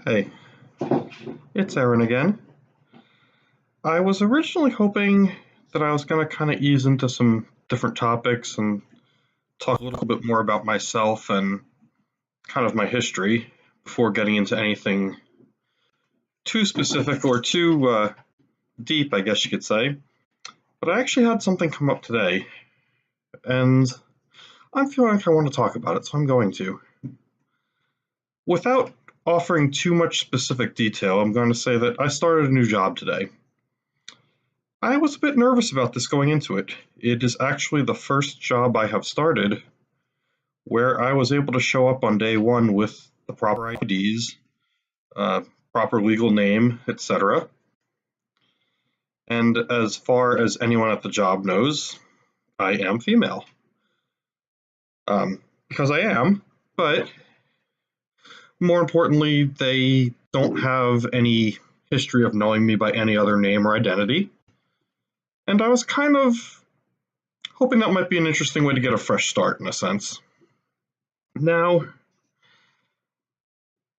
Hey, it's Aaron again. I was originally hoping that I was going to kind of ease into some different topics and talk a little bit more about myself and kind of my history before getting into anything too specific or too deep, I guess you could say. But I actually had something come up today, and I'm feeling like I want to talk about it, so I'm going to. Without offering too much specific detail, I'm going to say that I started a new job today. I was a bit nervous about this going into it. It is actually the first job I have started where I was able to show up on day one with the proper IDs, uh, proper legal name, etc. And as far as anyone at the job knows, I am female. Because I am, but more importantly, they don't have any history of knowing me by any other name or identity. And I was kind of hoping that might be an interesting way to get a fresh start in a sense. Now,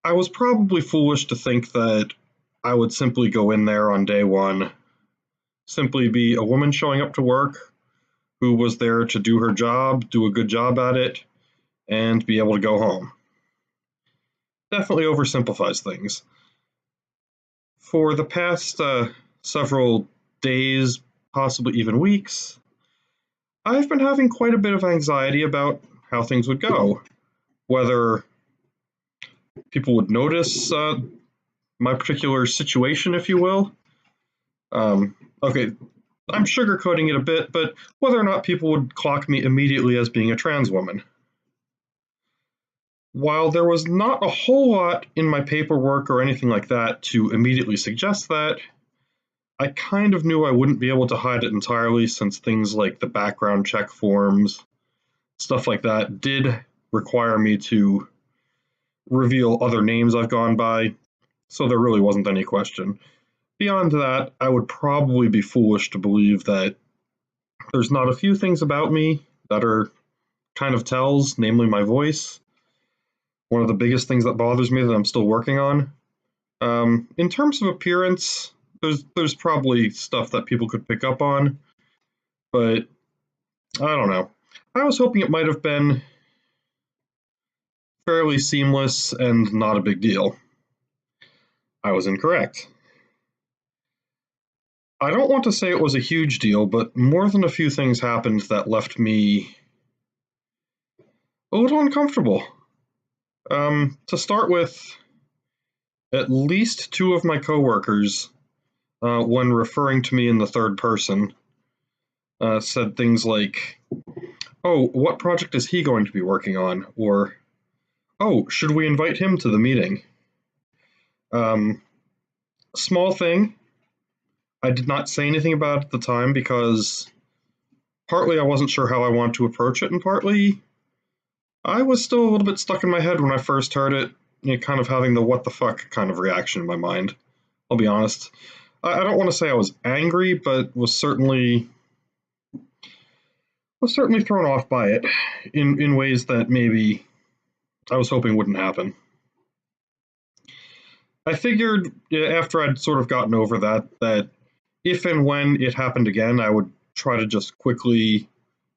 I was probably foolish to think that I would simply go in there on day one, simply be a woman showing up to work who was there to do her job, do a good job at it, and be able to go home. Definitely oversimplifies things. For the past several days, possibly even weeks, I've been having quite a bit of anxiety about how things would go, whether people would notice my particular situation, if you will. Okay, I'm sugarcoating it a bit, but whether or not people would clock me immediately as being a trans woman. While there was not a whole lot in my paperwork or anything like that to immediately suggest that, I kind of knew I wouldn't be able to hide it entirely since things like the background check forms, stuff like that, did require me to reveal other names I've gone by, so there really wasn't any question. Beyond that, I would probably be foolish to believe that there's not a few things about me that are kind of tells, namely my voice. One of the biggest things that bothers me that I'm still working on. In terms of appearance, there's probably stuff that people could pick up on, but I don't know. I was hoping it might have been fairly seamless and not a big deal. I was incorrect. I don't want to say it was a huge deal, but more than a few things happened that left me a little uncomfortable. To start with, at least two of my coworkers, when referring to me in the third person, said things like, "Oh, what project is he going to be working on?" Or, "Oh, should we invite him to the meeting?" Um, Small thing. I did not say anything about it at the time because partly I wasn't sure how I wanted to approach it, and partly I was still a little bit stuck in my head when I first heard it, kind of having the what the fuck kind of reaction in my mind. I'll be honest. I don't want to say I was angry, but was certainly thrown off by it in ways that maybe I was hoping wouldn't happen. I figured after I'd sort of gotten over that if and when it happened again, I would try to just quickly,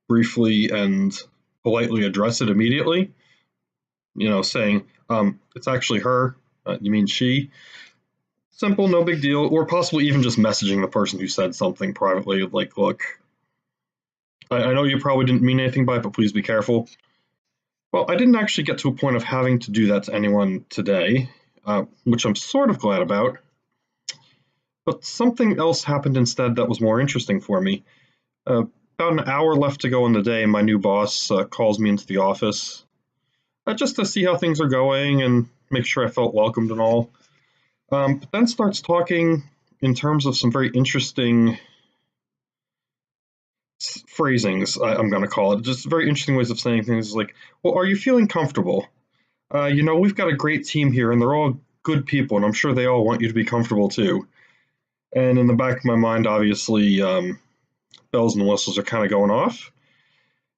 briefly, and politely address it immediately. Saying, it's actually her. You mean she? Simple, no big deal. Or possibly even just messaging the person who said something privately, like, look, I know you probably didn't mean anything by it, but please be careful. Well, I didn't actually get to a point of having to do that to anyone today, which I'm sort of glad about. But something else happened instead that was more interesting for me. About an hour left to go in the day, my new boss calls me into the office just to see how things are going and make sure I felt welcomed and all. But then starts talking in terms of some very interesting phrasings, I'm going to call it. Just very interesting ways of saying things like, well, are you feeling comfortable? We've got a great team here and they're all good people, and I'm sure they all want you to be comfortable too. And in the back of my mind, obviously, bells and whistles are kind of going off.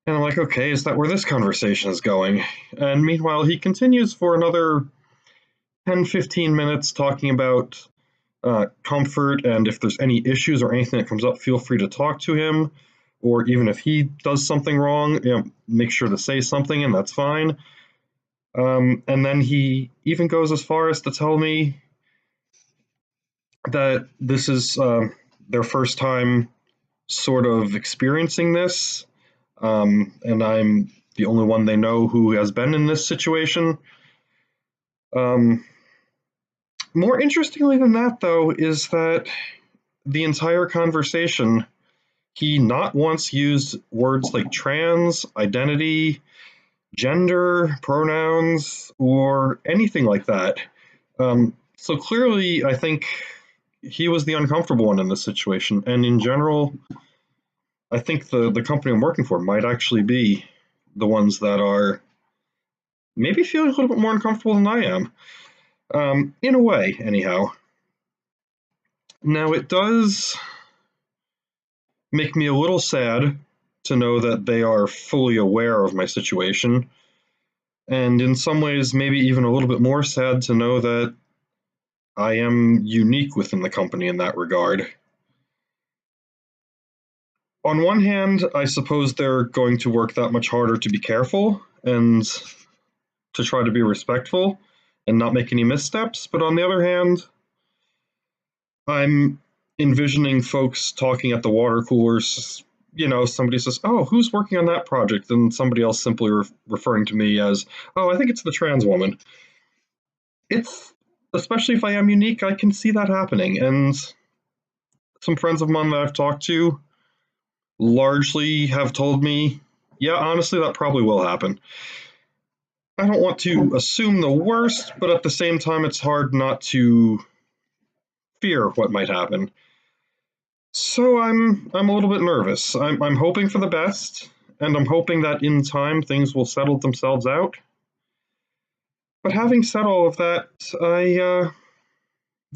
And I'm like, okay, is that where this conversation is going? And meanwhile, he continues for another 10-15 minutes talking about comfort, and if there's any issues or anything that comes up, feel free to talk to him. Or even if he does something wrong, make sure to say something, and that's fine. And then he even goes as far as to tell me that this is their first time sort of experiencing this, and I'm the only one they know who has been in this situation. Um, More interestingly than that, though, is that the entire conversation, he not once used words like trans, identity, gender, pronouns, or anything like that. So clearly, I think he was the uncomfortable one in this situation. And in general, I think the company I'm working for might actually be the ones that are maybe feeling a little bit more uncomfortable than I am. In a way, anyhow. Now, it does make me a little sad to know that they are fully aware of my situation. And in some ways, maybe even a little bit more sad to know that I am unique within the company in that regard. On one hand, I suppose they're going to work that much harder to be careful and to try to be respectful and not make any missteps. But on the other hand, I'm envisioning folks talking at the water coolers. Somebody says, "Oh, who's working on that project?" And somebody else simply referring to me as, "Oh, I think it's the trans woman." It's, especially if I am unique, I can see that happening. And some friends of mine that I've talked to largely have told me, yeah, honestly, that probably will happen. I don't want to assume the worst, but at the same time, it's hard not to fear what might happen. So I'm a little bit nervous. I'm hoping for the best, and I'm hoping that in time things will settle themselves out. But having said all of that,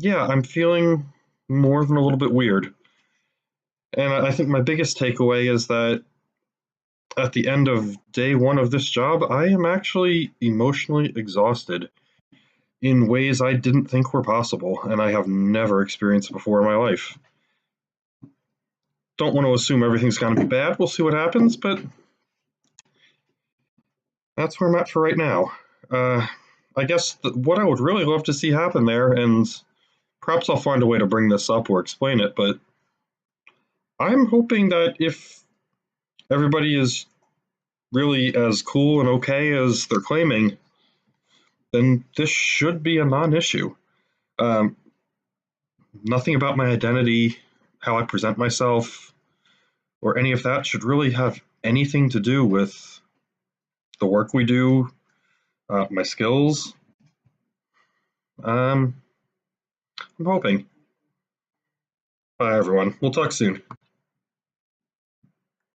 I'm feeling more than a little bit weird. And I think my biggest takeaway is that at the end of day one of this job, I am actually emotionally exhausted in ways I didn't think were possible, and I have never experienced before in my life. Don't want to assume everything's going to be bad. We'll see what happens, but that's where I'm at for right now. I guess what I would really love to see happen there, and perhaps I'll find a way to bring this up or explain it, but I'm hoping that if everybody is really as cool and okay as they're claiming, then this should be a non-issue. Um, Nothing about my identity, how I present myself, or any of that should really have anything to do with the work we do, my skills. I'm hoping. Bye, everyone. We'll talk soon.